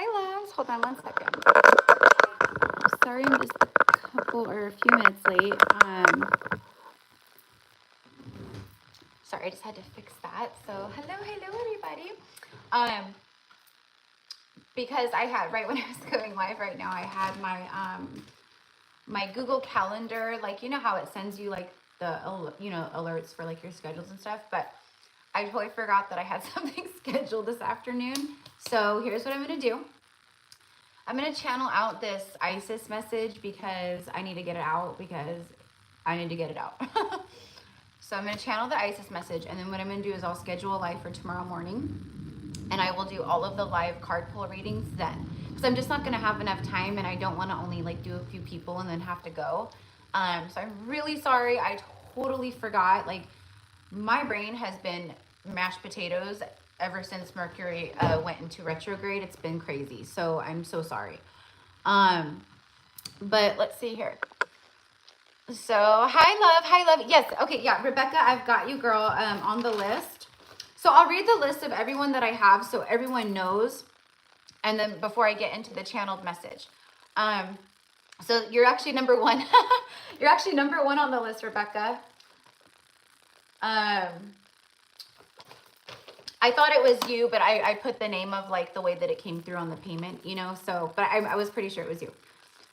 Hi, loves. Hold on 1 second. Sorry, I'm just a couple or a few minutes late. Sorry, I just had to fix that. So, hello, everybody. Because I had, right when I was going live right now, I had my my Google Calendar, like, you know how it sends you like the, alerts for like your schedules and stuff, but I totally forgot that I had something scheduled this afternoon. So here's what I'm going to do. I'm going to channel out this Isis message because I need to get it out So I'm going to channel the Isis message, and then what I'm going to do is I'll schedule a live for tomorrow morning, and I will do all of the live card pull readings then, because I'm just not going to have enough time, and I don't want to only like do a few people and then have to go. So I'm really sorry. I totally forgot. Like, my brain has been mashed potatoes ever since Mercury went into retrograde. It's been crazy. So I'm so sorry. But let's see here. So hi love. Yes. Okay. Yeah. Rebecca, I've got you, girl, on the list. So I'll read the list of everyone that I have so everyone knows. And then before I get into the channeled message. So you're actually number one. You're actually number one on the list, Rebecca. I thought it was you, but I put the name of like the way that it came through on the payment, you know, so, but I was pretty sure it was you.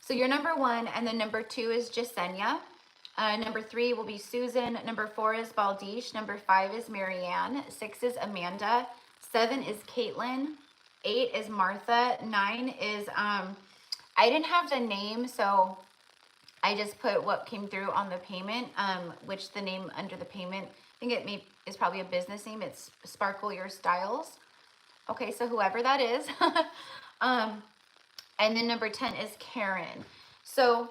So you're number one, and then number two is Jasenia. Number three will be Susan. Number four is Baldish. Number five is Marianne. 6 is Amanda. 7 is Caitlin. 8 is Martha. 9 is, I didn't have the name, so I just put what came through on the payment, which the name under the payment, I think it is probably a business name. It's Sparkle Your Styles. Okay, so whoever that is. And then number 10 is Karen. So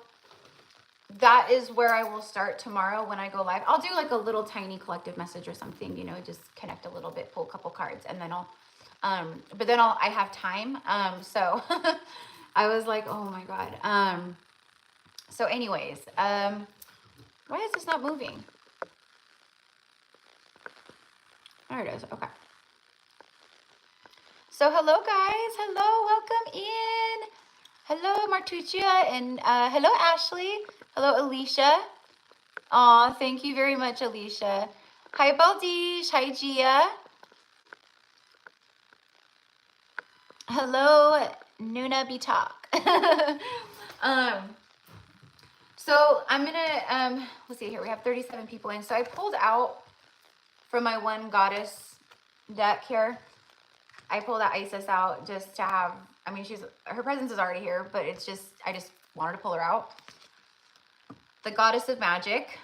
that is where I will start tomorrow when I go live. I'll do like a little tiny collective message or something, you know, just connect a little bit, pull a couple cards, and then I'll, but then I have time. So I was like, oh my God. So anyways, why is this not moving? There it is. Okay. So hello guys. Hello. Welcome in. Hello Martuccia and hello Ashley. Hello Alicia. Aw, thank you very much, Alicia. Hi Baldish. Hi Gia. Hello Nuna Bitak. So I'm gonna let's see here. We have 37 people in. So I pulled out from my one goddess deck here. I pulled that Isis out just to have, I mean, her presence is already here, but it's just, I just wanted to pull her out. The goddess of magic.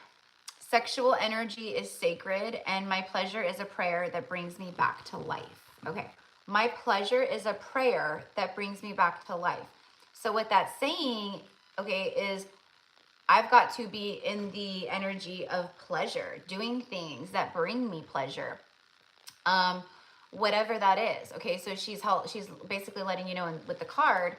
Sexual energy is sacred, and my pleasure is a prayer that brings me back to life. Okay. My pleasure is a prayer that brings me back to life. So what that's saying, okay, is I've got to be in the energy of pleasure, doing things that bring me pleasure. Whatever that is. Okay, so she's basically letting you know with the card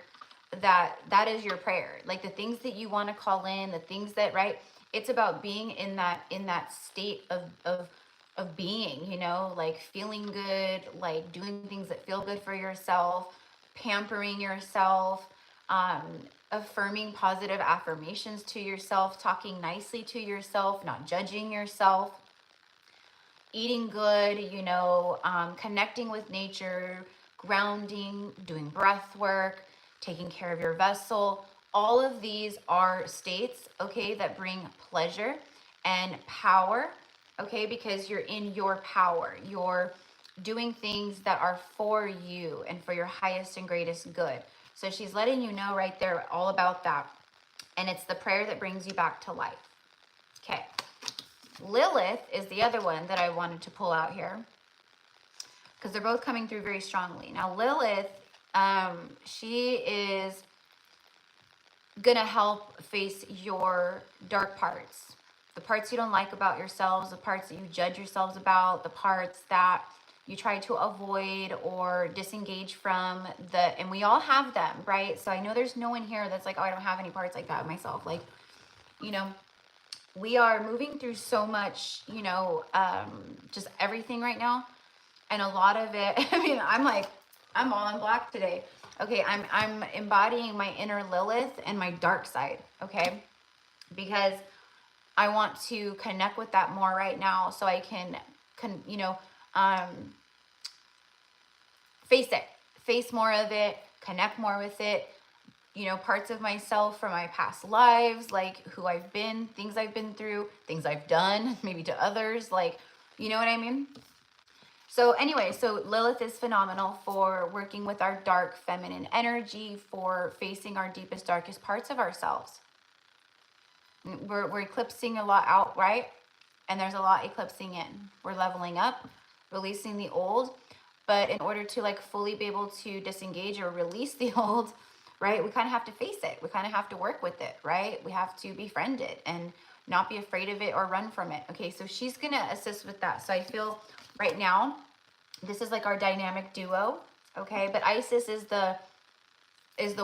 that is your prayer. Like the things that you want to call in, the things that, right? It's about being in that state of being, you know, like feeling good, like doing things that feel good for yourself, pampering yourself, affirming positive affirmations to yourself, talking nicely to yourself, not judging yourself. Eating good, you know, connecting with nature, grounding, doing breath work, taking care of your vessel. All of these are states, okay, that bring pleasure and power, okay, because you're in your power. You're doing things that are for you and for your highest and greatest good. So she's letting you know right there all about that. And it's the prayer that brings you back to life. Okay. Lilith is the other one that I wanted to pull out here because they're both coming through very strongly. Now, Lilith, she is going to help face your dark parts, the parts you don't like about yourselves, the parts that you judge yourselves about, the parts that you try to avoid or disengage from, and we all have them, right? So I know there's no one here that's like, oh, I don't have any parts like that myself. Like, you know, we are moving through so much, you know, just everything right now. And a lot of it, I mean, I'm all in black today. Okay, I'm embodying my inner Lilith and my dark side, okay? Because I want to connect with that more right now so I can you know, face it, face more of it, connect more with it, you know, parts of myself from my past lives, like who I've been, things I've been through, things I've done, maybe to others, like, you know what I mean? So anyway, so Lilith is phenomenal for working with our dark feminine energy, for facing our deepest, darkest parts of ourselves. We're eclipsing a lot out, right? And there's a lot eclipsing in. We're leveling up, releasing the old. But in order to like fully be able to disengage or release the old, right, we kind of have to face it. We kind of have to work with it, right? We have to befriend it and not be afraid of it or run from it. Okay, so she's going to assist with that. So I feel right now, this is like our dynamic duo, okay? But Isis is the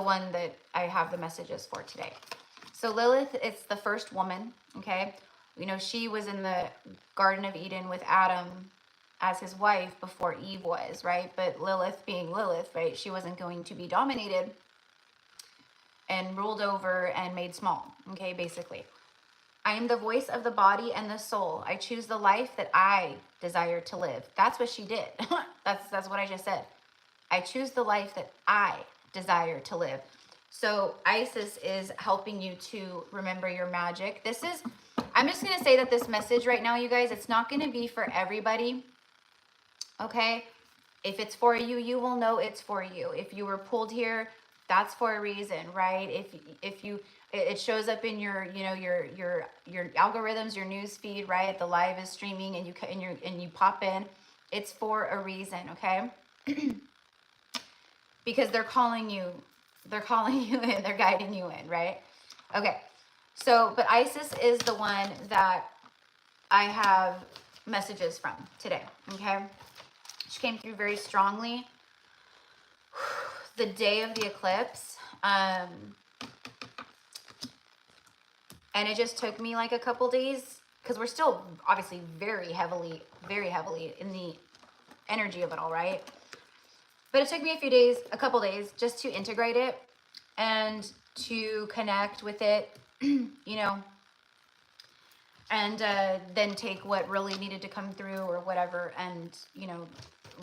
one that I have the messages for today. So Lilith, it's the first woman, okay? You know, she was in the Garden of Eden with Adam as his wife before Eve was, right? But Lilith being Lilith, right? She wasn't going to be dominated and ruled over and made small, okay, basically. I am the voice of the body and the soul. I choose the life that I desire to live. That's what she did. That's what I just said. I choose the life that I desire to live. So Isis is helping you to remember your magic. This is, I'm just going to say that this message right now, you guys, it's not going to be for everybody. Okay? If it's for you, you will know it's for you. If you were pulled here, that's for a reason, right? If you, it shows up in your, you know, your algorithms, your news feed, right? The live is streaming and you pop in. It's for a reason, okay? Because they're calling you in, they're guiding you in, right? Okay. So, but Isis is the one that I have messages from today, okay? She came through very strongly the day of the eclipse. And it just took me like a couple days because we're still obviously very heavily in the energy of it all, right? But it took me a few days, a couple days, just to integrate it and to connect with it, you know, and then take what really needed to come through or whatever and, you know,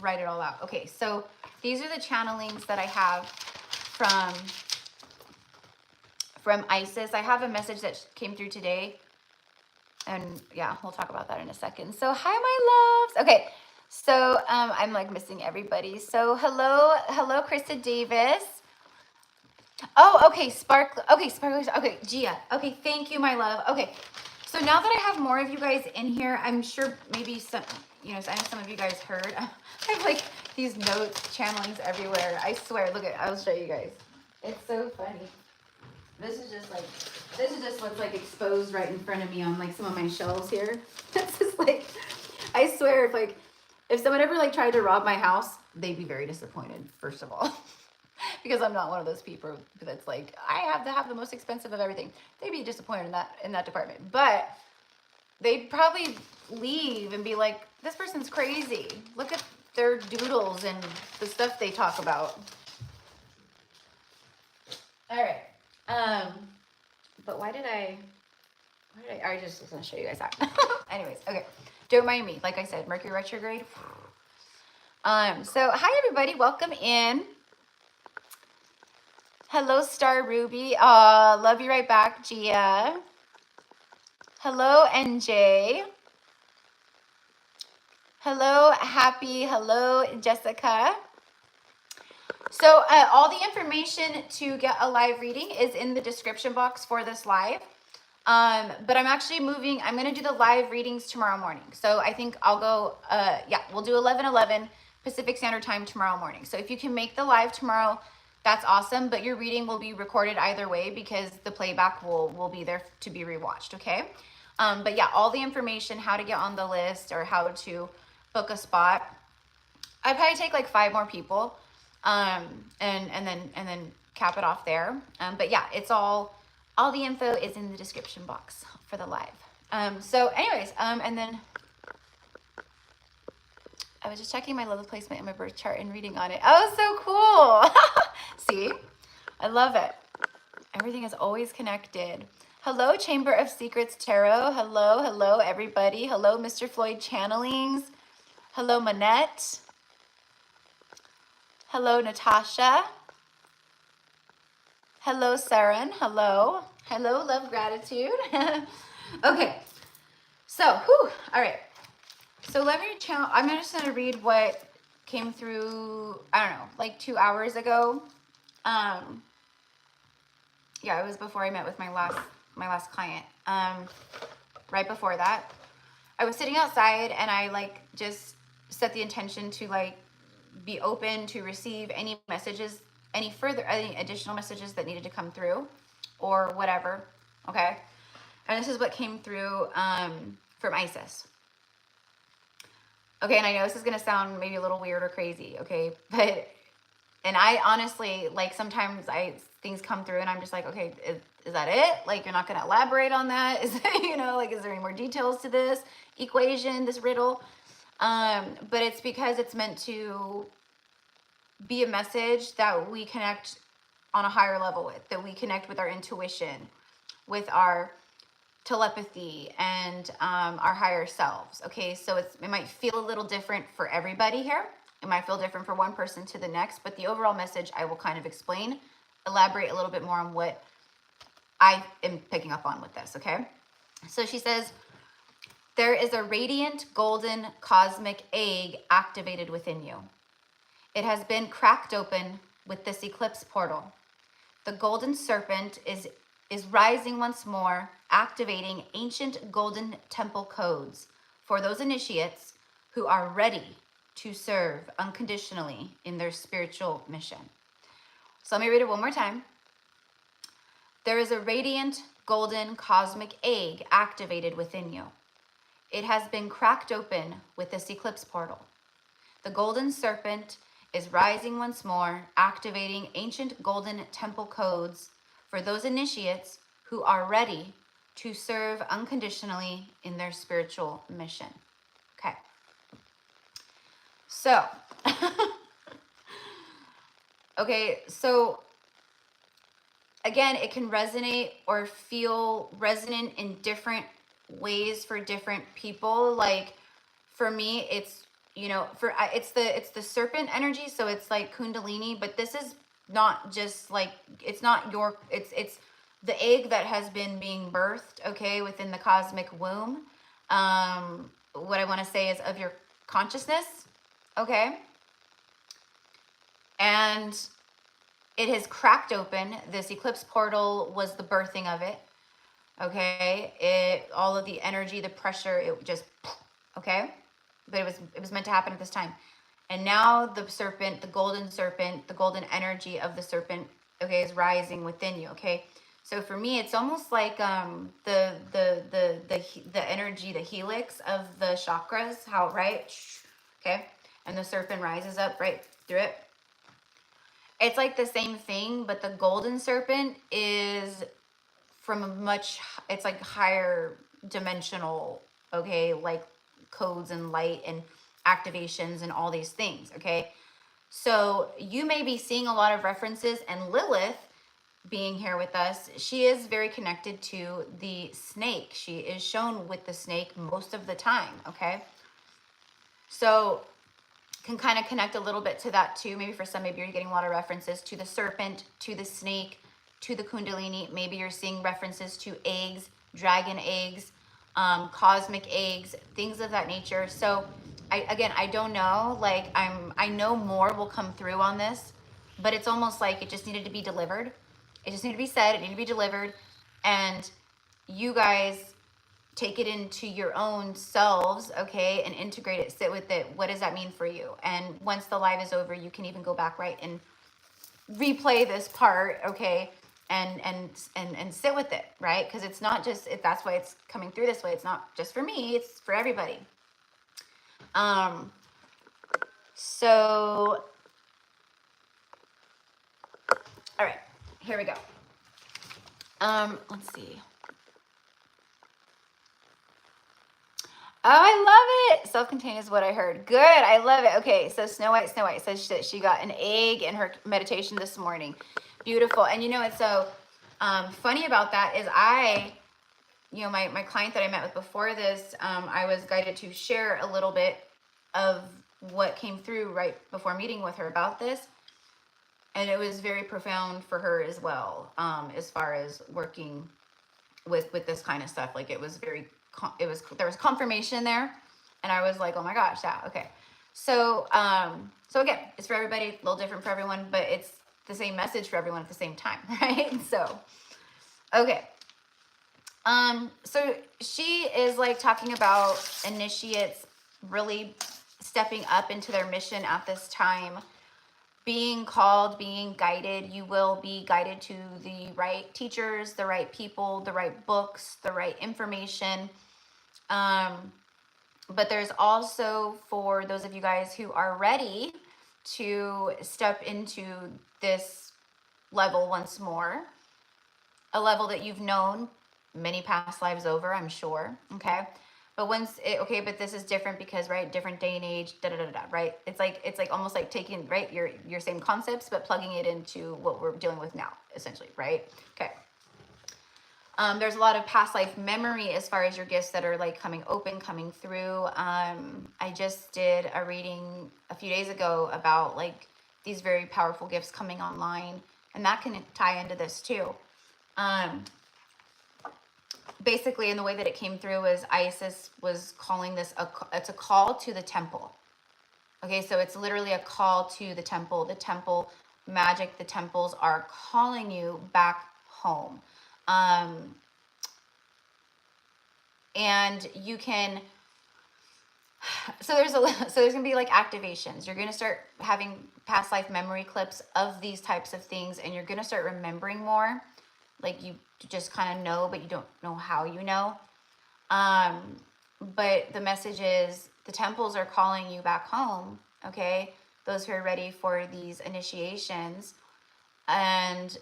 write it all out. Okay, so these are the channelings that I have from Isis. I have a message that came through today. And yeah, we'll talk about that in a second. So hi, my loves. Okay. So I'm like missing everybody. So hello, Krista Davis. Oh, okay, Sparkle. Okay, Sparkle. Okay, Gia. Okay, thank you, my love. Okay, so now that I have more of you guys in here, I'm sure maybe some, you know, I know some of you guys heard. I have like these notes, channelings everywhere. I swear. Look at. I'll show you guys. It's so funny. This is just what's like exposed right in front of me on like some of my shelves here. It's just like, I swear, if someone ever like tried to rob my house, they'd be very disappointed, first of all. Because I'm not one of those people that's like, I have to have the most expensive of everything. They'd be disappointed in that department. But they'd probably leave and be like, this person's crazy. Look at their doodles and the stuff they talk about. All right. But why did I just was gonna show you guys that. Anyways, okay. Don't mind me. Like I said, Mercury retrograde. So hi everybody, welcome in. Hello, Star Ruby. Love you right back, Gia. Hello, NJ. Hello, Happy. Hello, Jessica. So all the information to get a live reading is in the description box for this live. But I'm actually moving. I'm going to do the live readings tomorrow morning. So I think I'll go, yeah, we'll do 11:11 Pacific Standard Time tomorrow morning. So if you can make the live tomorrow, that's awesome. But your reading will be recorded either way because the playback will be there to be rewatched, okay? But yeah, all the information, how to get on the list or how to book a spot. I'd probably take like 5 more people. And then cap it off there. But yeah, it's all the info is in the description box for the live. So anyways, and then I was just checking my Lilith placement in my birth chart and reading on it. Oh, so cool. See, I love it. Everything is always connected. Hello, Chamber of Secrets Tarot. Hello, hello, everybody. Hello, Mr. Floyd Channelings. Hello, Manette. Hello, Natasha. Hello, Saren. Hello. Hello, love, gratitude. Okay, so, all right. So let me channel. I'm just going to read what came through, I don't know, like 2 hours ago. Yeah, it was before I met with my last client. Right before that, I was sitting outside and I like just set the intention to like be open to receive any messages, any additional messages that needed to come through or whatever. Okay. And this is what came through from Isis. Okay, and I know this is going to sound maybe a little weird or crazy, okay? But, and I honestly, like, sometimes things come through and I'm just like, okay, is that it? Like, you're not going to elaborate on that? Is, you know, like, is there any more details to this equation, this riddle? But it's because it's meant to be a message that we connect on a higher level with, that we connect with our intuition, with our telepathy, and our higher selves. Okay, so it might feel a little different for everybody here. It might feel different for one person to the next, but the overall message I will kind of explain, elaborate a little bit more on what I am picking up on with this, okay? So she says, there is a radiant golden cosmic egg activated within you. It has been cracked open with this eclipse portal. The golden serpent is rising once more, activating ancient golden temple codes for those initiates who are ready to serve unconditionally in their spiritual mission. So let me read it one more time. There is a radiant golden cosmic egg activated within you. It has been cracked open with this eclipse portal. The golden serpent is rising once more, activating ancient golden temple codes for those initiates who are ready to serve unconditionally in their spiritual mission. Okay. So, okay, so again, it can resonate or feel resonant in different ways for different people. Like for me, it's, you know, it's the serpent energy, so it's like Kundalini, but this is not just like, it's not your, it's the egg that has been being birthed, okay, within the cosmic womb. What I want to say is of your consciousness, okay? And it has cracked open. This eclipse portal was the birthing of it, okay? All of the energy, the pressure, it just, okay? But it was meant to happen at this time. And now the serpent, the golden energy of the serpent, okay, is rising within you, okay? So for me, it's almost like the energy, the helix of the chakras, how, right? Okay, and the serpent rises up right through it. It's like the same thing, but the golden serpent is from a much, it's like higher dimensional, okay, like codes and light and activations and all these things, okay? So you may be seeing a lot of references, and Lilith being here with us, she is very connected to the snake. She is shown with the snake most of the time, okay? So can kind of connect a little bit to that too. Maybe for some, maybe you're getting a lot of references to the serpent, to the snake, to the Kundalini. Maybe you're seeing references to eggs, dragon eggs, cosmic eggs, things of that nature. So I don't know, like I know more will come through on this, but it's almost like it just needed to be delivered. It just needed to be said, it needed to be delivered, and you guys take it into your own selves, okay, and integrate it, sit with it. What does that mean for you? And once the live is over, you can even go back, right, and replay this part, okay, and sit with it, right? Because it's not just, that's why it's coming through this way. It's not just for me, it's for everybody. So, all right, here we go. Let's see. Oh, I love it. Self-contained is what I heard. Good. I love it. Okay. So Snow White says that she got an egg in her meditation this morning. Beautiful. And you know what's so funny about that is my client that I met with before this, I was guided to share a little bit of what came through right before meeting with her about this. And it was very profound for her as well, as far as working with this kind of stuff. Like it was there was confirmation there, and I was like, oh my gosh, yeah, okay. So so again, it's for everybody, a little different for everyone, but it's the same message for everyone at the same time, right? So okay. So she is like talking about initiates really stepping up into their mission at this time, being called, being guided. You will be guided to the right teachers, the right people, the right books, the right information. But there's also, for those of you guys who are ready to step into this level once more, a level that you've known many past lives over, I'm sure. Okay. But but this is different because, right, different day and age, right? It's like almost like taking, right, your same concepts, but plugging it into what we're dealing with now, essentially, right? Okay. There's a lot of past life memory as far as your gifts that are like coming through. I just did a reading a few days ago about like these very powerful gifts coming online, and that can tie into this too. Basically, in the way that it came through is Isis was calling this it's a call to the temple. Okay, so it's literally a call to the temple. The temple magic, the temples are calling you back home. And you can, so there's gonna be like activations. You're gonna start having past life memory clips of these types of things, and you're gonna start remembering more. Like you just kind of know, but you don't know how you know. But the message is the temples are calling you back home. Okay, those who are ready for these initiations. And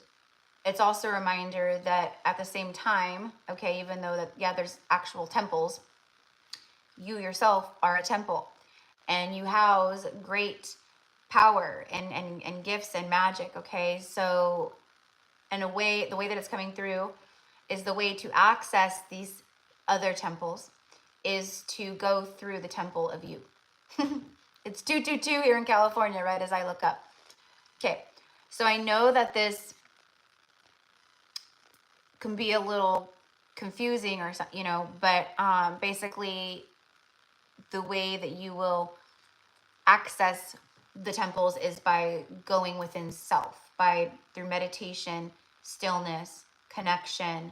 it's also a reminder that at the same time, okay, even though that, yeah, there's actual temples, you yourself are a temple, and you house great power and gifts and magic. Okay, so in a way, the way that it's coming through is the way to access these other temples is to go through the temple of you. It's 222 here in California, right, as I look up. Okay, so I know that this can be a little confusing or something, you know, but basically the way that you will access the temples is by going within self, through meditation, stillness, connection,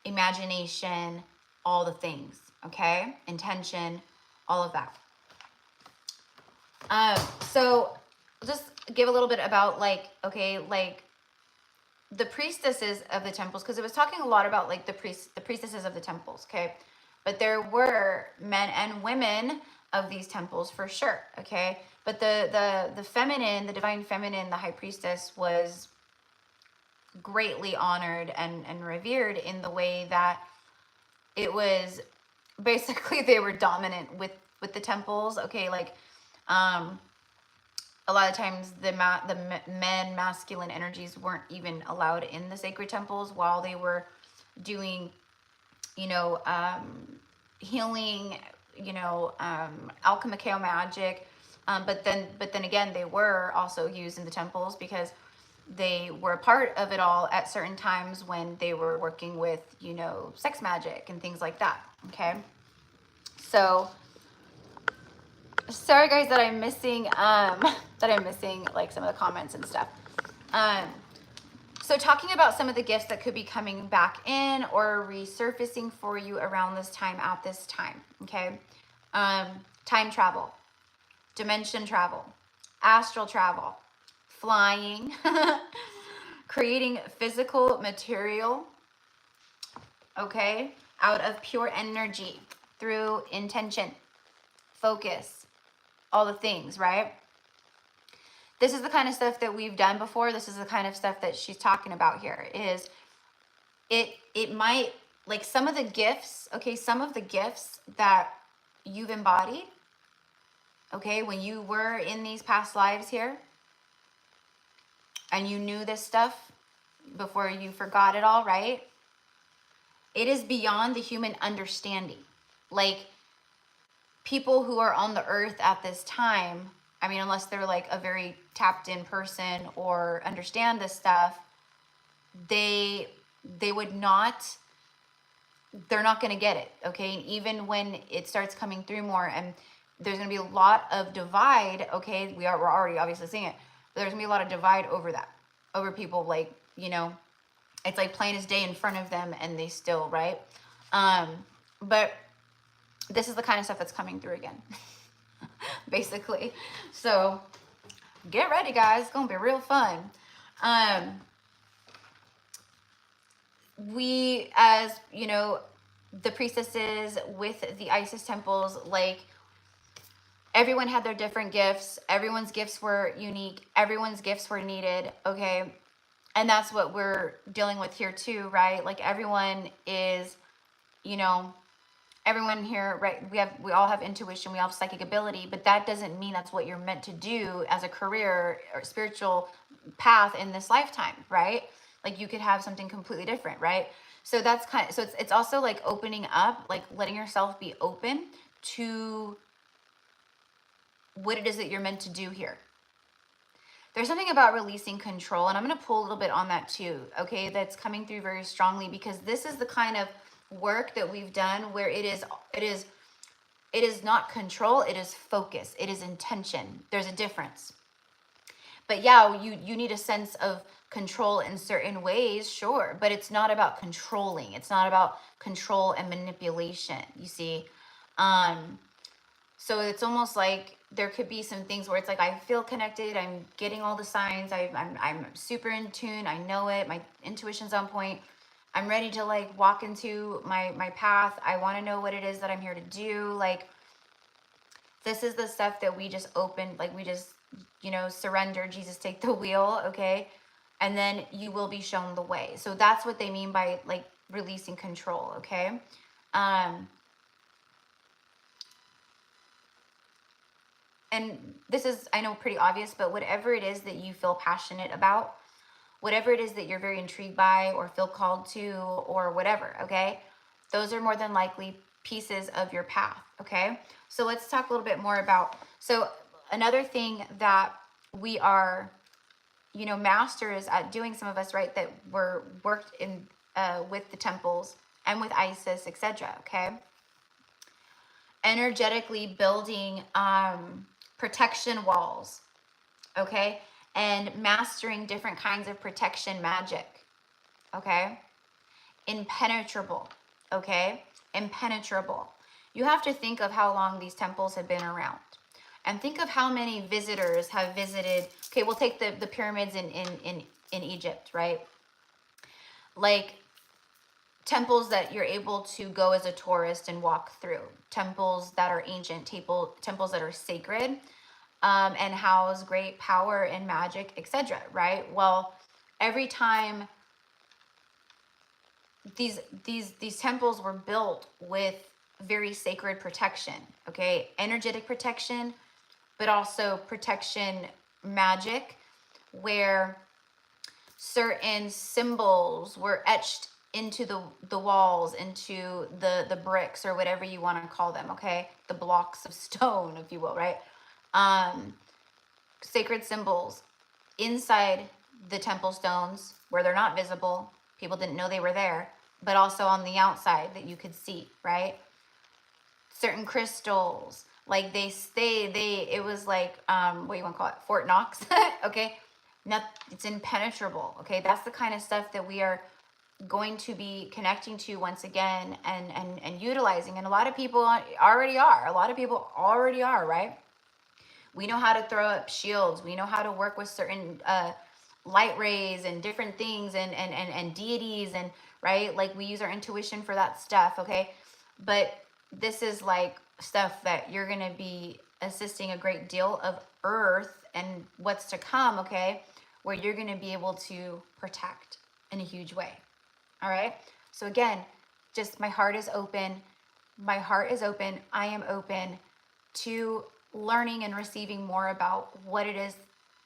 imagination, all the things, okay? Intention, all of that. So just give a little bit about like, okay, like the priestesses of the temples, because it was talking a lot about like the priestesses of the temples, okay? But there were men and women of these temples for sure, okay? But the feminine, the divine feminine, the high priestess was greatly honored and revered in the way that it was basically they were dominant with the temples, okay? Like a lot of times the men masculine energies weren't even allowed in the sacred temples while they were doing, you know, healing, you know, alchemical magic. But then again, they were also used in the temples because they were a part of it all at certain times when they were working with, you know, sex magic and things like that. Okay. So sorry guys that I'm missing like some of the comments and stuff. So talking about some of the gifts that could be coming back in or resurfacing for you around this time, at this time, okay? Time travel, dimension travel, astral travel, flying, creating physical material, okay? Out of pure energy through intention, focus, all the things, right? This is the kind of stuff that we've done before. This is the kind of stuff that she's talking about here. Is it might like some of the gifts, okay, some of the gifts that you've embodied, okay, when you were in these past lives here and you knew this stuff before you forgot it all, right? It is beyond the human understanding. Like, people who are on the earth at this time, I mean, unless they're like a very tapped in person or understand this stuff, they would not, they're not going to get it, okay? And even when it starts coming through more, and there's going to be a lot of divide, okay? We're already obviously seeing it, but there's going to be a lot of divide over that, over people, like, you know, it's like plain as day in front of them and they still, right? But this is the kind of stuff that's coming through again, basically. So get ready, guys. It's going to be real fun. We, as, you know, the priestesses with the Isis temples, like, everyone had their different gifts. Everyone's gifts were unique. Everyone's gifts were needed, okay? And that's what we're dealing with here too, right? Like, everyone is, you know, everyone here, right? We all have intuition, we all have psychic ability, but that doesn't mean that's what you're meant to do as a career or spiritual path in this lifetime, right? Like, you could have something completely different, right? So that's kind of, so it's also like opening up, like letting yourself be open to what it is that you're meant to do here. There's something about releasing control, and I'm going to pull a little bit on that too, okay? That's coming through very strongly, because this is the kind of work that we've done where it is not control, it is focus, it is intention. There's a difference. But yeah, you need a sense of control in certain ways, sure, but it's not about controlling. It's not about control and manipulation, you see. So it's almost like there could be some things where it's like, I feel connected, I'm getting all the signs, I'm super in tune, I know it, my intuition's on point, I'm ready to like walk into my path, I want to know what it is that I'm here to do. Like, this is the stuff that we just open, like we just, you know, surrender, Jesus, take the wheel, okay? And then you will be shown the way. So that's what they mean by like releasing control, okay? And this is, I know, pretty obvious, but whatever it is that you feel passionate about, whatever it is that you're very intrigued by or feel called to or whatever, okay? Those are more than likely pieces of your path, okay? So let's talk a little bit more about, so another thing that we are, you know, masters at doing, some of us, right, that were worked in with the temples and with Isis, etc., okay? Energetically building protection walls, okay? And mastering different kinds of protection magic, okay? Impenetrable, okay? Impenetrable. You have to think of how long these temples have been around. And think of how many visitors have visited. Okay, we'll take the pyramids in Egypt, right? Like, temples that you're able to go as a tourist and walk through. Temples that are ancient, temples that are sacred, and house great power and magic, etc., right? Well, every time these temples were built with very sacred protection, okay? Energetic protection, but also protection magic, where certain symbols were etched into the walls, into the bricks, or whatever you want to call them, okay? The blocks of stone, if you will, right? Sacred symbols inside the temple stones where they're not visible. People didn't know they were there, but also on the outside that you could see, right? Certain crystals, like it was like, what do you want to call it? Fort Knox, okay? It's impenetrable, okay? That's the kind of stuff that we are going to be connecting to once again and utilizing. And a lot of people already are, right? We know how to throw up shields. We know how to work with certain light rays and different things and deities, and right? Like, we use our intuition for that stuff, okay? But this is like stuff that you're going to be assisting a great deal of Earth and what's to come, okay? Where you're going to be able to protect in a huge way. All right. So again, just my heart is open. My heart is open. I am open to learning and receiving more about what it is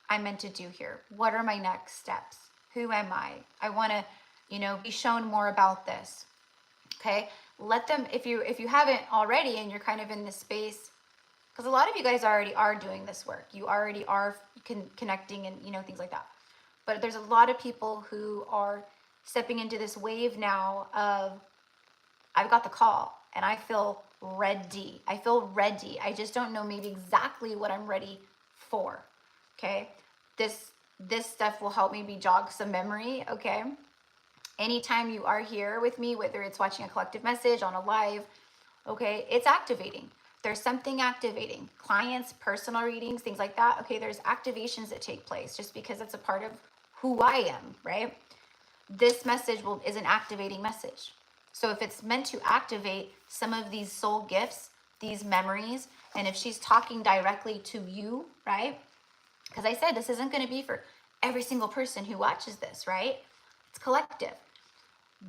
I'm meant to do here. What are my next steps? Who am I? I want to, you know, be shown more about this. Okay. Let them, if you haven't already and you're kind of in this space, because a lot of you guys already are doing this work. You already are connecting and, you know, things like that. But there's a lot of people who are stepping into this wave now of, I've got the call and I feel ready. I feel ready. I just don't know maybe exactly what I'm ready for. Okay. This stuff will help maybe jog some memory. Okay. Anytime you are here with me, whether it's watching a collective message on a live, okay, it's activating. There's something activating. Clients, personal readings, things like that. Okay, there's activations that take place just because it's a part of who I am, right? This message is an activating message. So if it's meant to activate some of these soul gifts, these memories, and if she's talking directly to you, right? Because I said this isn't going to be for every single person who watches this, right? It's collective.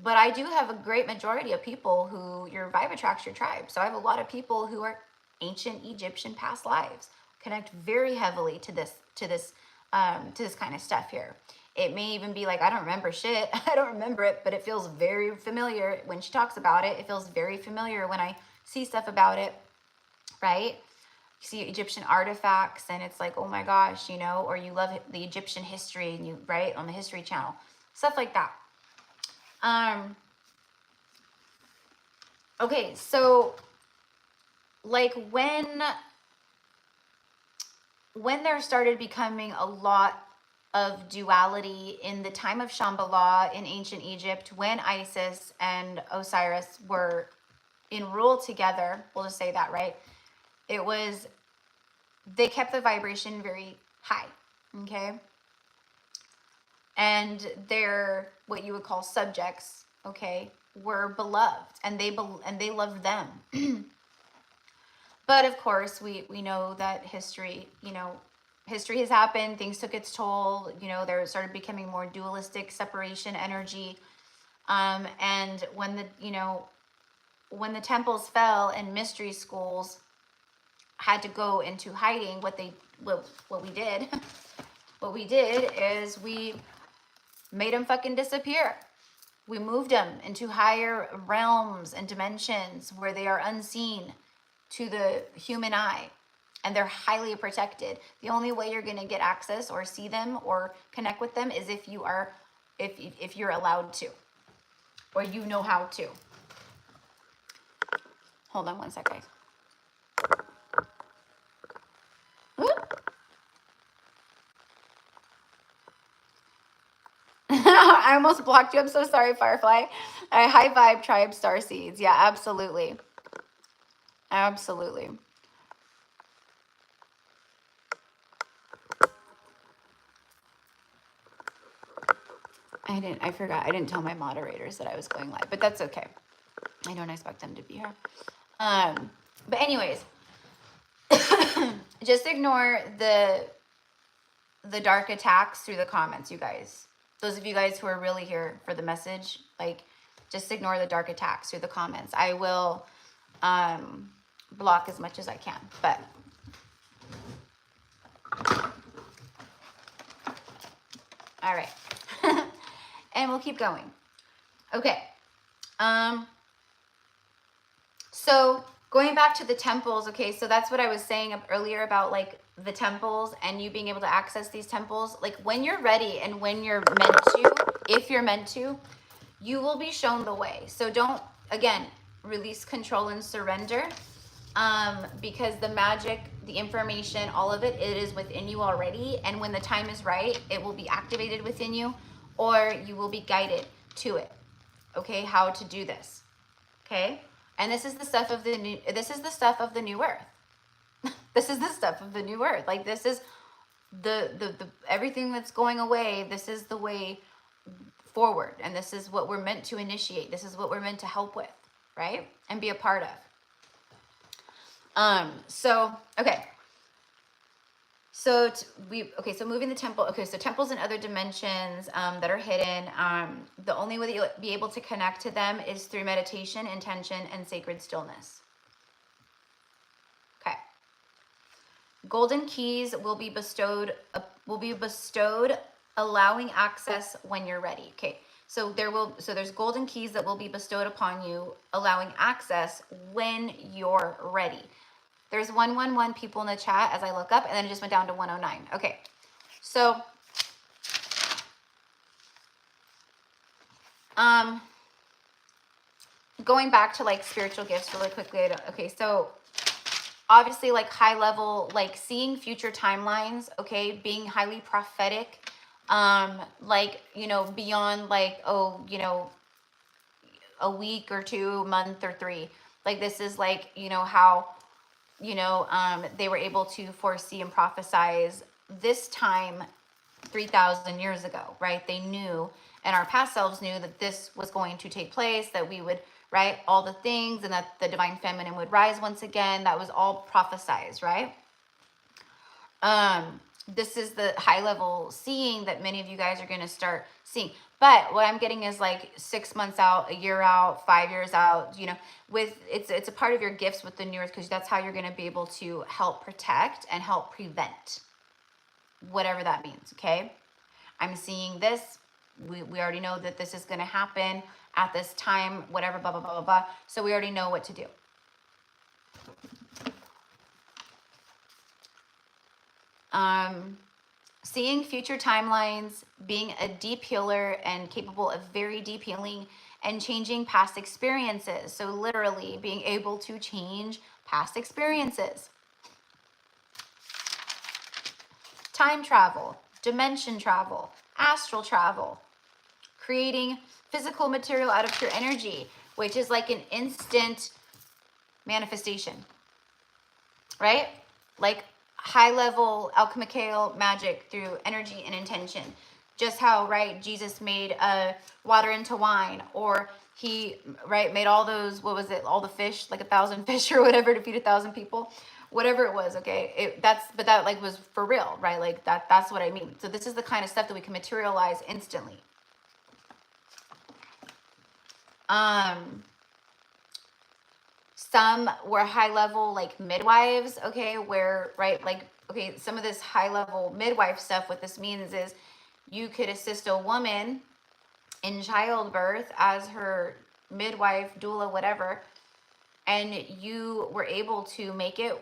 But I do have a great majority of people who your vibe attracts your tribe. So I have a lot of people who are ancient Egyptian past lives, connect very heavily to this kind of stuff here. It may even be like, I don't remember shit. I don't remember it, but it feels very familiar when she talks about it. It feels very familiar when I see stuff about it, right? You see Egyptian artifacts and it's like, oh my gosh, you know, or you love the Egyptian history and you, right, on the History Channel, stuff like that. Okay, so like when there started becoming a lot of duality in the time of Shambhala in ancient Egypt, when Isis and Osiris were in rule together, we'll just say that, right? They kept the vibration very high, okay? And their, what you would call subjects, okay, were beloved, and they loved them. But of course, we know that history, you know, history has happened, things took its toll, you know, there started becoming more dualistic separation energy. And when the temples fell and mystery schools had to go into hiding, what we did is we made them fucking disappear. We moved them into higher realms and dimensions where they are unseen to the human eye and they're highly protected. The only way you're going to get access or see them or connect with them is if you're allowed to, or you know how to. Hold on one sec, guys. I almost blocked you. I'm so sorry, Firefly. High vibe tribe star seeds. Yeah, absolutely. Absolutely. I forgot. I didn't tell my moderators that I was going live, but that's okay. I don't expect them to be here. But anyways, just ignore the dark attacks through the comments, you guys. Those of you guys who are really here for the message, like, just ignore the dark attacks through the comments. I will block as much as I can, but all right. And we'll keep going. Okay. So going back to the temples, okay, so that's what I was saying earlier about like the temples and you being able to access these temples. Like when you're ready and when you're meant to, if you're meant to, you will be shown the way. So don't, again, release control and surrender, because the magic, the information, all of it is within you already. And when the time is right, it will be activated within you, or you will be guided to it. Okay, how to do this. Okay, and this is the stuff of the new. This is the stuff of the new earth. This is the stuff of the new earth. Like this is the everything that's going away. This is the way forward, and this is what we're meant to initiate. This is what we're meant to help with, right, and be a part of. So okay. So so moving the temple. Okay, so temples in other dimensions that are hidden. The only way that you'll be able to connect to them is through meditation, intention, and sacred stillness. Okay. Golden keys will be bestowed, allowing access when you're ready. Okay. So there's golden keys that will be bestowed upon you, allowing access when you're ready. There's 111 people in the chat as I look up, and then it just went down to 109. Okay. So going back to like spiritual gifts really quickly. Okay, so obviously like high level, like seeing future timelines, okay, being highly prophetic, like, you know, beyond like, oh, you know, a week or 2 month or 3. Like this is like, you know, how, you know, they were able to foresee and prophesize this time 3,000 years ago, right? They knew, and our past selves knew that this was going to take place, that we would, right, all the things, and that the divine feminine would rise once again. That was all prophesized, right? This is the high level seeing that many of you guys are going to start seeing. But what I'm getting is like 6 months out, a year out, 5 years out, you know, with it's a part of your gifts with the new earth, because that's how you're going to be able to help protect and help prevent, whatever that means. Okay. I'm seeing this. We already know that this is going to happen at this time, whatever, blah, blah, blah, blah, blah. So we already know what to do. Seeing future timelines, being a deep healer and capable of very deep healing and changing past experiences. So literally being able to change past experiences. Time travel, dimension travel, astral travel, creating physical material out of pure energy, which is like an instant manifestation, right? Like high level alchemical magic through energy and intention. Just how, right, Jesus made water into wine, or he, right, made all those, what was it, all the fish, like 1,000 fish or whatever to feed 1,000 people, whatever it was. Okay, but that like was for real, right? Like that's what I mean. So this is the kind of stuff that we can materialize instantly. Some were high level like midwives, okay, where, right, like, okay, some of this high level midwife stuff, what this means is you could assist a woman in childbirth as her midwife, doula, whatever, and you were able to make it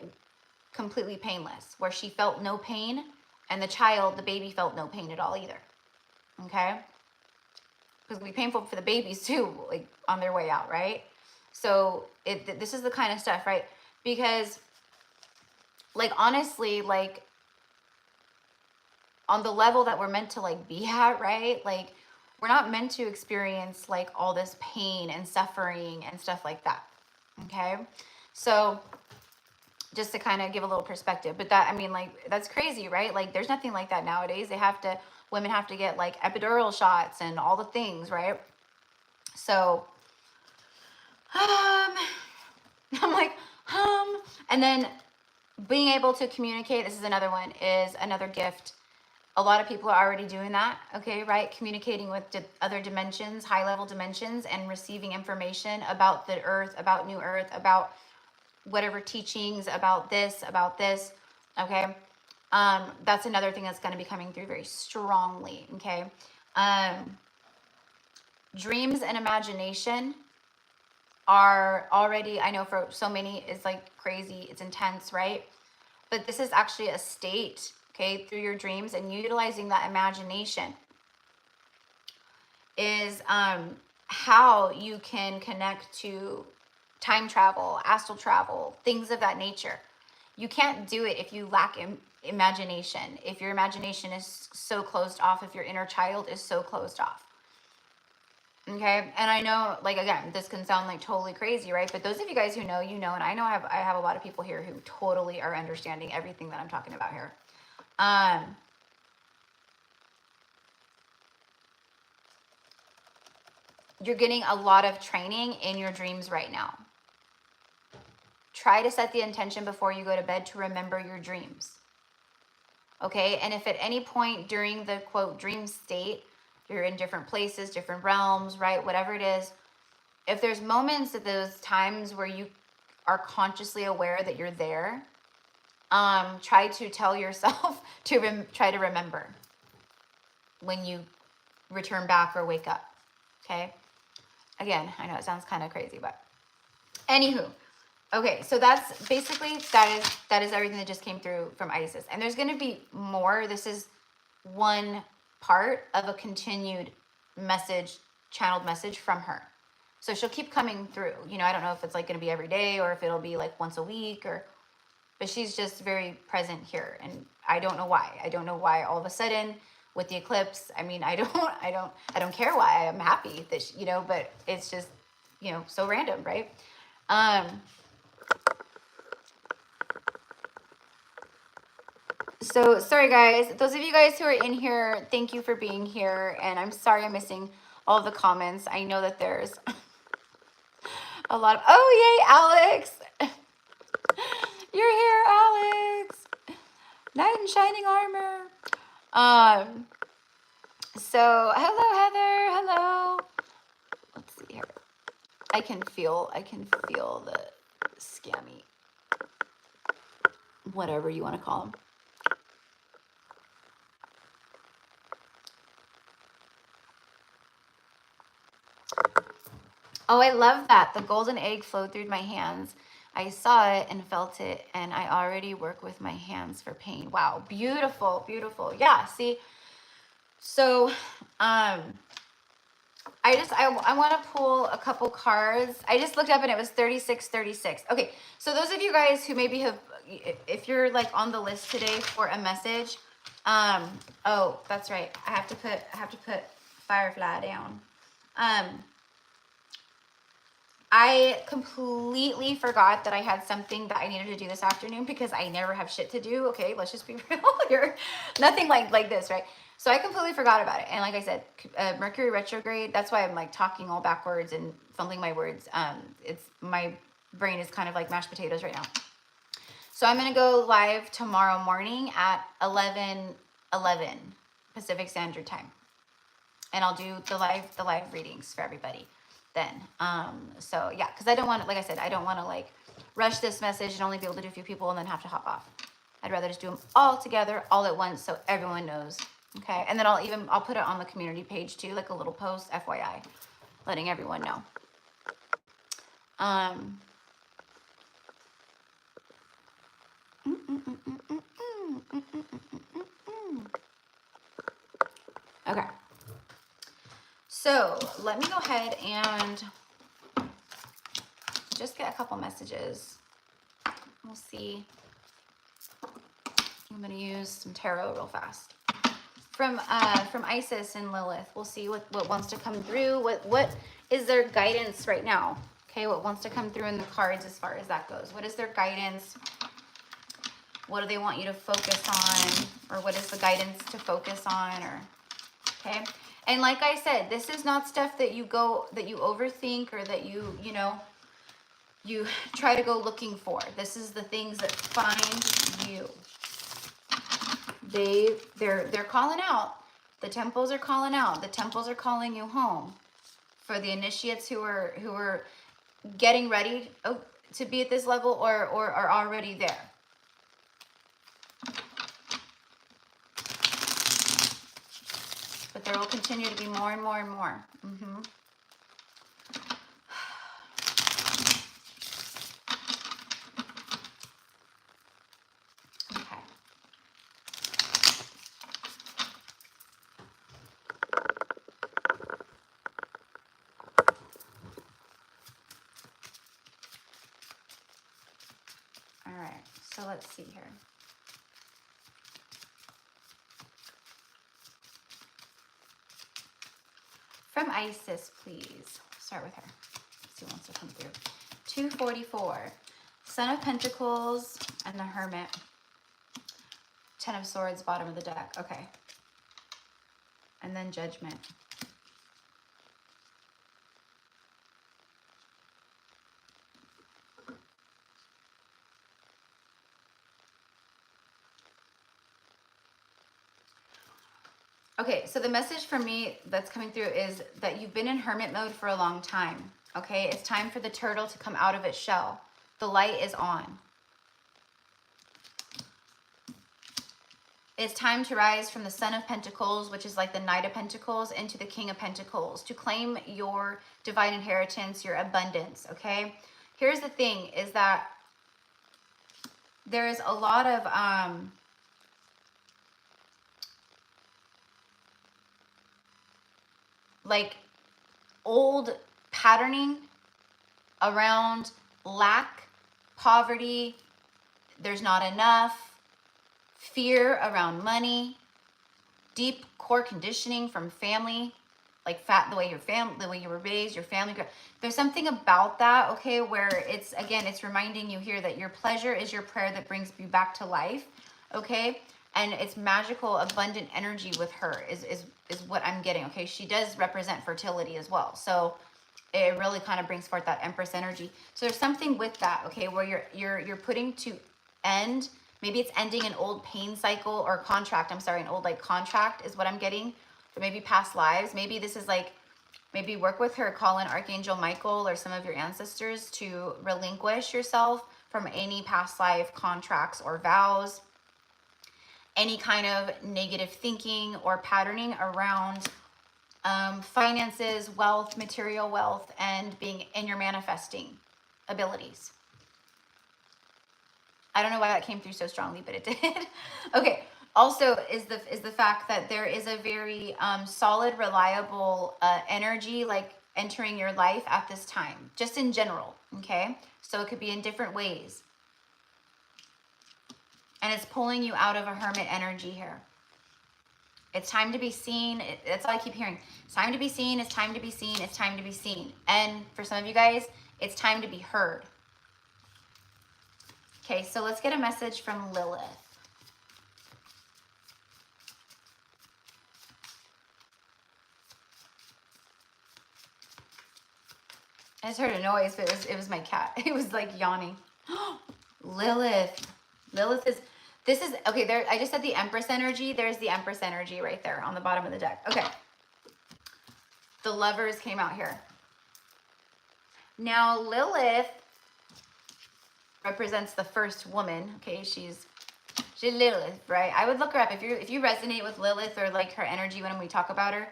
completely painless, where she felt no pain, and the baby felt no pain at all either. Okay, because it would be painful for the babies too, like on their way out, right? So this is the kind of stuff, right? Because like, honestly, like on the level that we're meant to like be at, right? Like we're not meant to experience like all this pain and suffering and stuff like that. Okay. So just to kind of give a little perspective, but that, I mean, like, that's crazy, right? Like there's nothing like that nowadays. Women have to get like epidural shots and all the things, right? So, I'm like, and then being able to communicate, this is another one, is another gift. A lot of people are already doing that, okay, right? Communicating with other dimensions, high level dimensions, and receiving information about the earth, about new earth, about whatever teachings, about this, okay? That's another thing that's going to be coming through very strongly, okay? Dreams and imagination are already, I know for so many, it's like crazy, it's intense, right? But this is actually a state, okay, through your dreams, and utilizing that imagination is how you can connect to time travel, astral travel, things of that nature. You can't do it if you lack imagination, if your imagination is so closed off, if your inner child is so closed off. Okay, and I know, like, again, this can sound like totally crazy, right? But those of you guys who know, you know, and I know I have a lot of people here who totally are understanding everything that I'm talking about here. You're getting a lot of training in your dreams right now. Try to set the intention before you go to bed to remember your dreams. Okay. And if at any point during the quote dream state, you're in different places, different realms, right? Whatever it is, if there's moments at those times where you are consciously aware that you're there, try to tell yourself to try to remember when you return back or wake up. Okay. Again, I know it sounds kind of crazy, but anywho, okay. So that's basically, that is everything that just came through from Isis. And there's going to be more. This is one part of a continued message, channeled message from her. So she'll keep coming through. You know, I don't know if it's like going to be every day or if it'll be like once a week, or, but she's just very present here. And I don't know why. I don't know why all of a sudden with the eclipse. I mean, I don't care why. I'm happy that she, you know, but it's just, you know, so random, right? So sorry guys, those of you guys who are in here, thank you for being here. And I'm sorry I'm missing all of the comments. I know that there's a lot of, oh yay, Alex. You're here, Alex. Knight in shining armor. So hello, Heather. Hello. Let's see here. I can feel the scammy, whatever you want to call them. Oh, I love that. The golden egg flowed through my hands. I saw it and felt it, and I already work with my hands for pain. Wow, beautiful, beautiful. Yeah, see, so I want to pull a couple cards. I just looked up and it was 3636. Okay, so those of you guys who maybe have, if you're like on the list today for a message, oh, that's right. I have to put Firefly down. I completely forgot that I had something that I needed to do this afternoon because I never have shit to do. Okay, let's just be real here. Nothing like this, right? So I completely forgot about it. And like I said, Mercury retrograde, that's why I'm like talking all backwards and fumbling my words. It's my brain is kind of like mashed potatoes right now. So I'm going to go live tomorrow morning at 11:11 Pacific Standard Time. And I'll do the live readings for everybody then. So yeah, because I don't want to, like I said, I don't want to like rush this message and only be able to do a few people and then have to hop off. I'd rather just do them all together, all at once, so everyone knows. Okay, and then I'll put it on the community page too, like a little post, FYI, letting everyone know. Okay. So let me go ahead and just get a couple messages. We'll see. I'm going to use some tarot real fast. From Isis and Lilith. We'll see what wants to come through. What is their guidance right now? Okay, what wants to come through in the cards as far as that goes? What is their guidance? What do they want you to focus on? Or what is the guidance to focus on? Or okay. And like I said, this is not stuff that you overthink or that you try to go looking for. This is the things that find you. They're calling out. The temples are calling out. The temples are calling you home. For the initiates who are getting ready to be at this level or are already there. But there will continue to be more and more and more. Okay. All right. So let's see here. From Isis, please. Start with her. Let's see what wants to come through. 244. Son of Pentacles and the Hermit. 10 of Swords, bottom of the deck. Okay. And then Judgment. Okay, so the message for me that's coming through is that you've been in hermit mode for a long time. Okay, it's time for the turtle to come out of its shell. The light is on. It's time to rise from the Son of Pentacles, which is like the Knight of Pentacles, into the King of Pentacles, to claim your divine inheritance, your abundance, okay? Here's the thing, is that there is a lot of like old patterning around lack, poverty, there's not enough, fear around money, deep core conditioning from family, like the way the way you were raised, your family. There's something about that, okay, where it's, again, it's reminding you here that your pleasure is your prayer that brings you back to life, okay? And it's magical, abundant energy with her is what I'm getting, okay? She does represent fertility as well. So it really kind of brings forth that Empress energy. So there's something with that, okay, where you're putting to end, maybe it's ending an old pain cycle or contract. I'm sorry, an old like contract is what I'm getting. Or maybe past lives. Maybe this is like, maybe work with her, call in Archangel Michael or some of your ancestors to relinquish yourself from any past life contracts or vows, any kind of negative thinking or patterning around finances, wealth, material wealth, and being in your manifesting abilities. I don't know why that came through so strongly, but it did. Okay. Also is the fact that there is a very solid, reliable energy like entering your life at this time, just in general. Okay. So it could be in different ways. And it's pulling you out of a hermit energy here. It's time to be seen. That's all I keep hearing. It's time to be seen. It's time to be seen. It's time to be seen. And for some of you guys, it's time to be heard. Okay, so let's get a message from Lilith. I just heard a noise, but it was my cat. It was like yawning. Lilith. Lilith is, this is, okay, there, I just said the Empress energy. There's the Empress energy right there on the bottom of the deck. Okay. The Lovers came out here. Now, Lilith represents the first woman. Okay, she's Lilith, right? I would look her up if you resonate with Lilith or like her energy when we talk about her.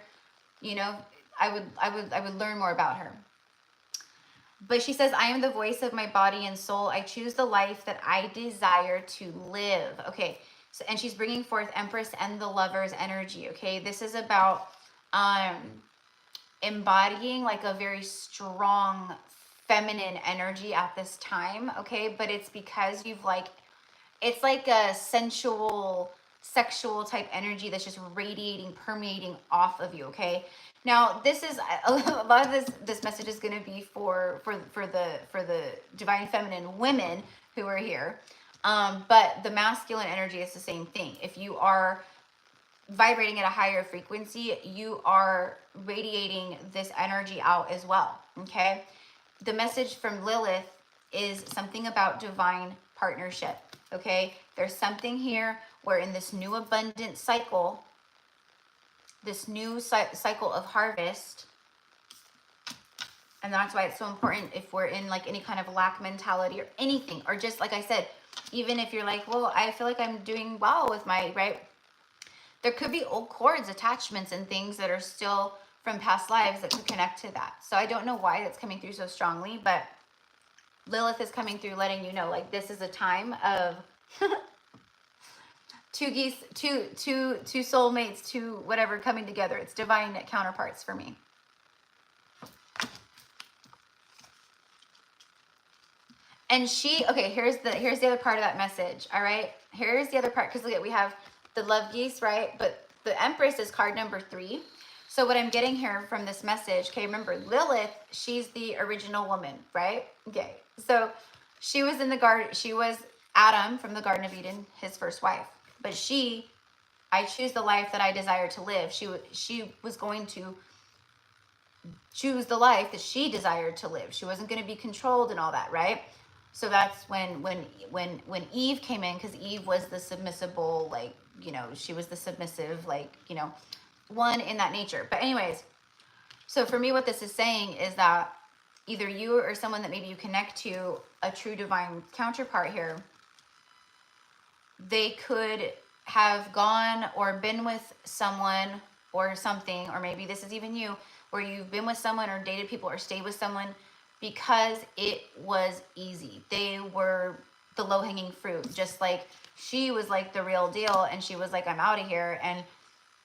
You know, I would learn more about her. But she says, I am the voice of my body and soul. I choose the life that I desire to live. Okay, so, and she's bringing forth Empress and the Lover's energy. Okay, this is about embodying like a very strong feminine energy at this time. Okay, but it's because you've like, it's like a sensual, sexual type energy that's just radiating, permeating off of you. Okay. Now, this is a lot of this message is going to be for the divine feminine women who are here. But the masculine energy is the same thing. If you are vibrating at a higher frequency, you are radiating this energy out as well. Okay. The message from Lilith is something about divine partnership. Okay. There's something here where in this new abundant cycle, this new cycle of harvest, and that's why it's so important if we're in like any kind of lack mentality or anything, or just like I said, even if you're like, well, I feel like I'm doing well with my, right? There could be old cords, attachments, and things that are still from past lives that could connect to that. So I don't know why that's coming through so strongly, but Lilith is coming through letting you know, like, this is a time of two soulmates, two whatever coming together. It's divine counterparts for me. And she, okay, here's the other part of that message. All right, here's the other part, because look at, we have the love geese, right? But the Empress is card number 3. So what I'm getting here from this message, okay, remember Lilith, she's the original woman, right? Okay, so she was in the garden. She was Adam from the Garden of Eden, his first wife. But I choose the life that I desire to live. She was going to choose the life that she desired to live. She wasn't going to be controlled and all that, right? So that's when Eve came in, because Eve was the submissible, like, you know, she was the submissive, like, you know, one in that nature. But anyways, so for me, what this is saying is that either you or someone that maybe you connect to, a true divine counterpart here, they could have gone or been with someone or something, or maybe this is even you, where you've been with someone or dated people or stayed with someone because it was easy. They were the low-hanging fruit, just like she was like the real deal, and she was like, I'm out of here. And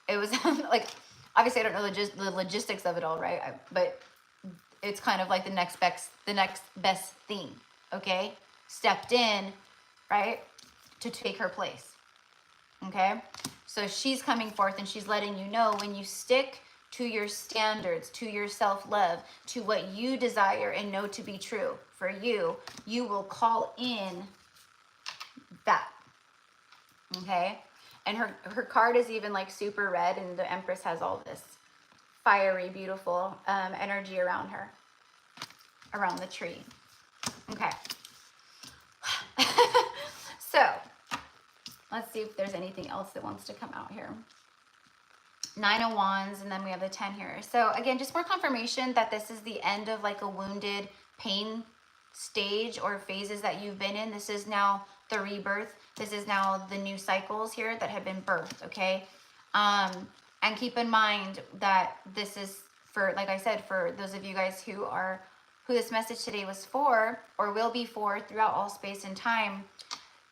it was like, obviously I don't know the logistics of it all, right? But it's kind of like the next best thing, okay? Stepped in, right, to take her place, okay? So she's coming forth and she's letting you know, when you stick to your standards, to your self-love, to what you desire and know to be true for you, you will call in that, okay? And her card is even like super red, and the Empress has all this fiery, beautiful energy around her, around the tree, okay? So let's see if there's anything else that wants to come out here. 9 of Wands, and then we have the 10 here. So again, just more confirmation that this is the end of like a wounded pain stage or phases that you've been in. This is now the rebirth. This is now the new cycles here that have been birthed, okay? And keep in mind that this is for, like I said, for those of you guys who this message today was for, or will be for throughout all space and time,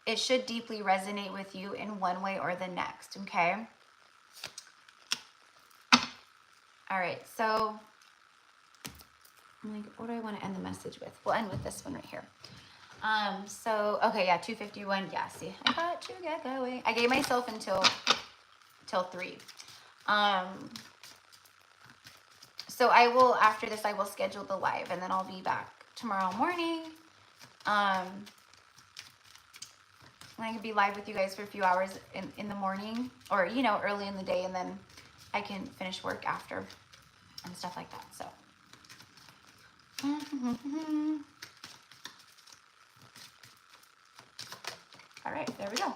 it should deeply resonate with you in one way or the next, okay? All right, so what do I want to end the message with? We'll end with this one right here. So, okay, yeah, 2:51. Yeah, see, I got to get going. I gave myself until 3. So I will, after this, I will schedule the live, and then I'll be back tomorrow morning. I could be live with you guys for a few hours in the morning, or, you know, early in the day, and then I can finish work after and stuff like that. So all right, there we go.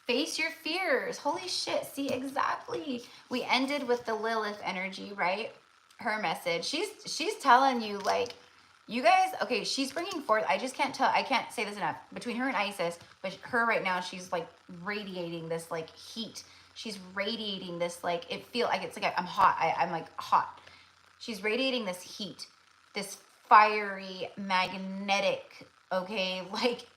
Face your fears. Holy shit. See, exactly. We ended with the Lilith energy, right? Her message. She's telling you, like, you guys, okay, she's bringing forth, I just can't tell, I can't say this enough, between her and Isis, but her right now, she's like radiating this like heat. She's radiating this, like, it's like I'm hot. I'm like hot. She's radiating this heat, this fiery, magnetic, okay, like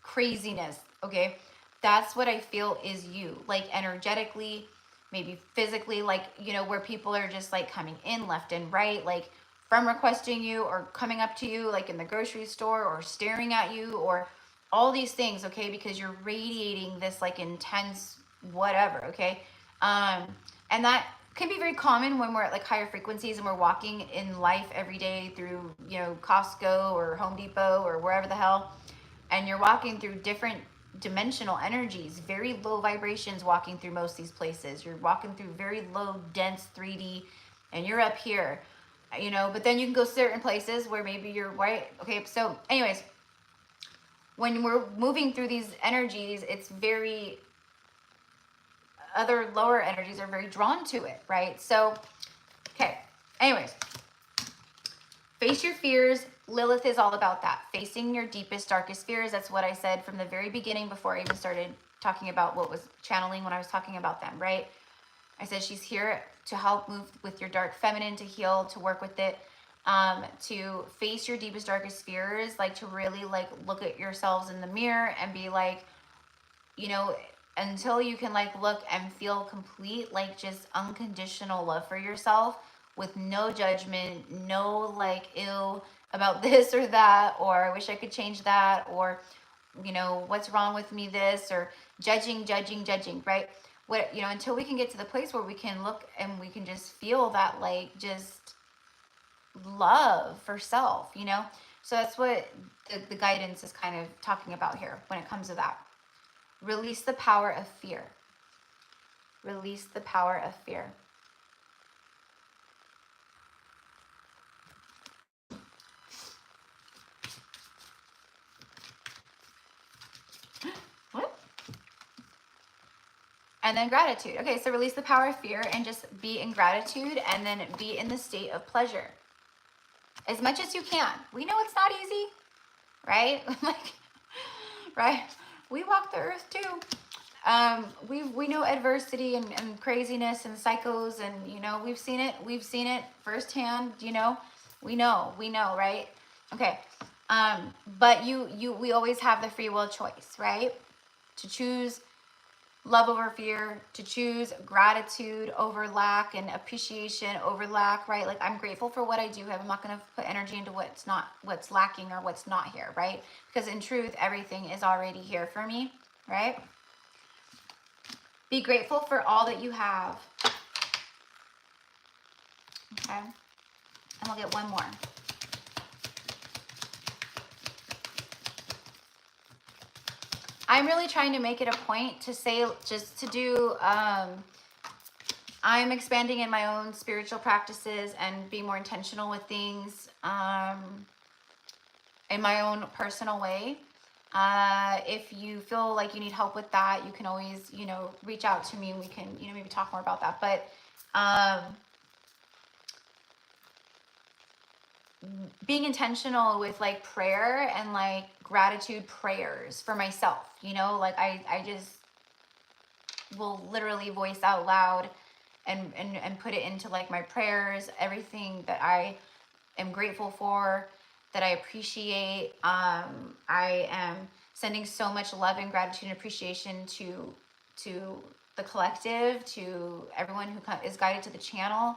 craziness, okay? That's what I feel is you, like energetically, maybe physically, like, you know, where people are just like coming in left and right, like from requesting you or coming up to you, like in the grocery store, or staring at you, or all these things, okay? Because you're radiating this like intense whatever, okay? And that can be very common when we're at like higher frequencies and we're walking in life every day through, you know, Costco or Home Depot or wherever the hell, and you're walking through different dimensional energies, very low vibrations walking through most of these places. You're walking through very low, dense 3D, and you're up here, you know, but then you can go certain places where maybe you're white. Okay, so anyways, when we're moving through these energies, it's very, other lower energies are very drawn to it, right? So, okay, anyways, face your fears. Lilith is all about that, facing your deepest, darkest fears. That's what I said from the very beginning before I even started talking about what was channeling when I was talking about them, right? I said she's here to help move with your dark feminine, to heal, to work with it, to face your deepest, darkest fears, like to really like look at yourselves in the mirror and be like, you know, until you can like look and feel complete, like just unconditional love for yourself with no judgment, no like ew about this or that, or I wish I could change that, or, you know, what's wrong with me, this, or judging, right? What, you know, until we can get to the place where we can look and we can just feel that like just love for self, you know? So that's what the guidance is kind of talking about here when it comes to that. Release the power of fear. Release the power of fear. What? And then gratitude. Okay, so release the power of fear and just be in gratitude, and then be in the state of pleasure as much as you can. We know it's not easy, right? Like, right? We walk the earth too. We know adversity and craziness and psychos, and you know, we've seen it firsthand, you know. We know, right? Okay. But we always have the free will choice, right? To choose love over fear, to choose gratitude over lack, and appreciation over lack, right? Like, I'm grateful for what I do have. I'm not going to put energy into what's lacking or what's not here, right? Because in truth, everything is already here for me, right? Be grateful for all that you have. Okay. And we'll get one more. I'm really trying to make it a point to say, just to do, I'm expanding in my own spiritual practices and be more intentional with things in my own personal way. If you feel like you need help with that, you can always, you know, reach out to me and we can, you know, maybe talk more about that. But being intentional with like prayer and like gratitude prayers for myself, you know, like I just will literally voice out loud and put it into like my prayers, everything that I am grateful for, that I appreciate. I am sending so much love and gratitude and appreciation to the collective, to everyone who is guided to the channel,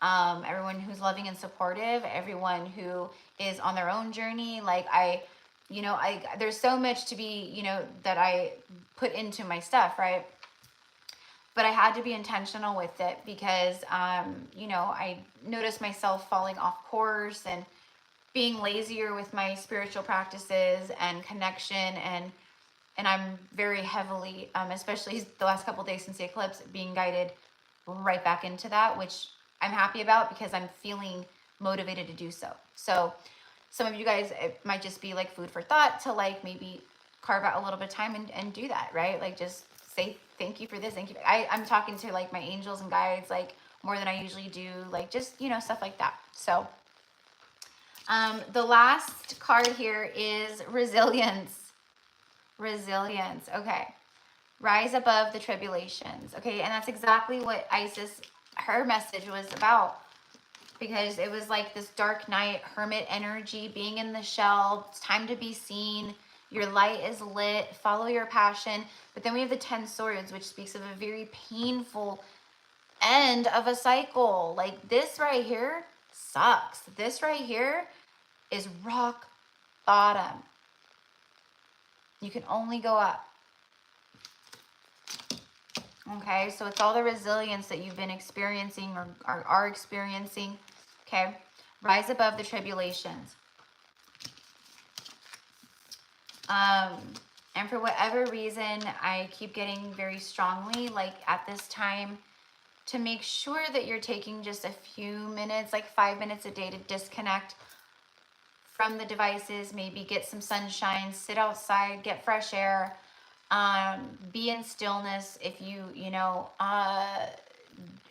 everyone who's loving and supportive, everyone who is on their own journey. Like, there's so much to be, you know, that I put into my stuff, right? But I had to be intentional with it because, you know, I noticed myself falling off course and being lazier with my spiritual practices and connection. And I'm very heavily, especially the last couple of days since the eclipse, being guided right back into that, which I'm happy about because I'm feeling motivated to do so. So some of you guys, it might just be like food for thought to like maybe carve out a little bit of time and do that, right? Like, just say thank you for this, thank you. I'm talking to like my angels and guides like more than I usually do, like just, you know, stuff like that. So the last card here is resilience. Resilience. Okay. Rise above the tribulations. Okay. And that's exactly what Isis, her message was about, because it was like this dark night, hermit energy, being in the shell. It's time to be seen. Your light is lit. Follow your passion. But then we have the 10 swords, which speaks of a very painful end of a cycle. Like, this right here sucks. This right here is rock bottom. You can only go up. Okay, so it's all the resilience that you've been experiencing or are experiencing. Okay, rise above the tribulations. And for whatever reason, I keep getting very strongly, like at this time, to make sure that you're taking just a few minutes, like 5 minutes a day, to disconnect from the devices, maybe get some sunshine, sit outside, get fresh air, be in stillness. If you know,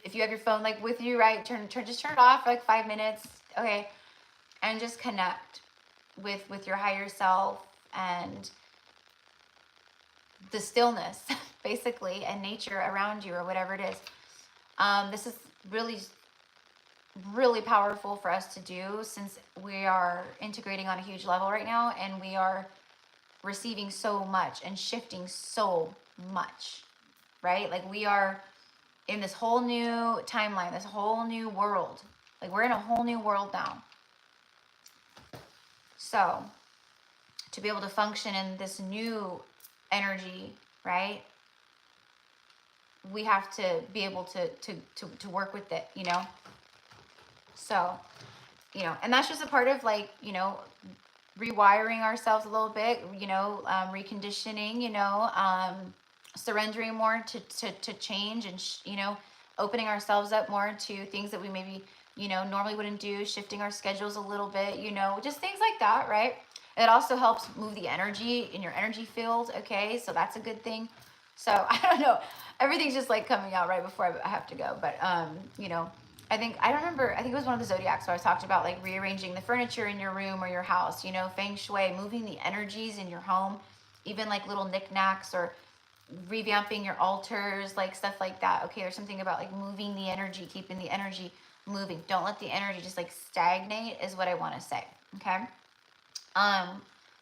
if you have your phone like with you, right, just turn it off for like 5 minutes, okay, and just connect with your higher self and the stillness, basically, and nature around you, or whatever it is. This is really powerful for us to do, since we are integrating on a huge level right now, and we are receiving so much and shifting so much, right? Like, we are in this whole new timeline, this whole new world. Like, we're in a whole new world now. So to be able to function in this new energy, right, we have to be able to work with it, you know. So, you know, and that's just a part of, like, you know, rewiring ourselves a little bit, you know, reconditioning, you know, surrendering more to change, and you know, opening ourselves up more to things that we maybe, you know, normally wouldn't do, shifting our schedules a little bit, you know, just things like that, right? It also helps move the energy in your energy field, okay? So that's a good thing. So I don't know. everything's just like coming out right before I have to go. But you know, I think it was one of the zodiacs where I talked about like rearranging the furniture in your room or your house, you know, feng shui, moving the energies in your home, even like little knickknacks or revamping your altars, like stuff like that. Okay, there's something about like moving the energy, keeping the energy moving. Don't let the energy just like stagnate is what I want to say. Okay.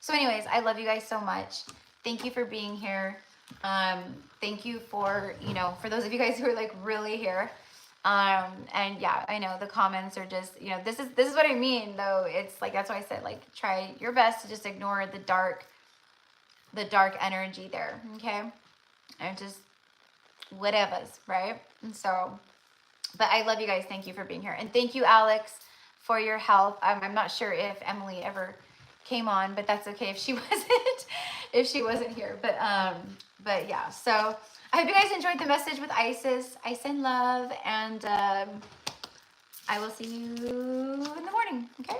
So anyways, I love you guys so much. Thank you for being here. Thank you for, you know, for those of you guys who are like really here. And yeah, I know the comments are just, you know, this is what I mean though. It's like, that's why I said, like, try your best to just ignore the dark energy there. Okay. And just whatever's right. And so, but I love you guys. Thank you for being here. And thank you, Alex, for your help. I'm not sure if Emily ever came on, but that's okay if she wasn't here. But yeah, so I hope you guys enjoyed the message with Isis. I send love, and I will see you in the morning. Okay.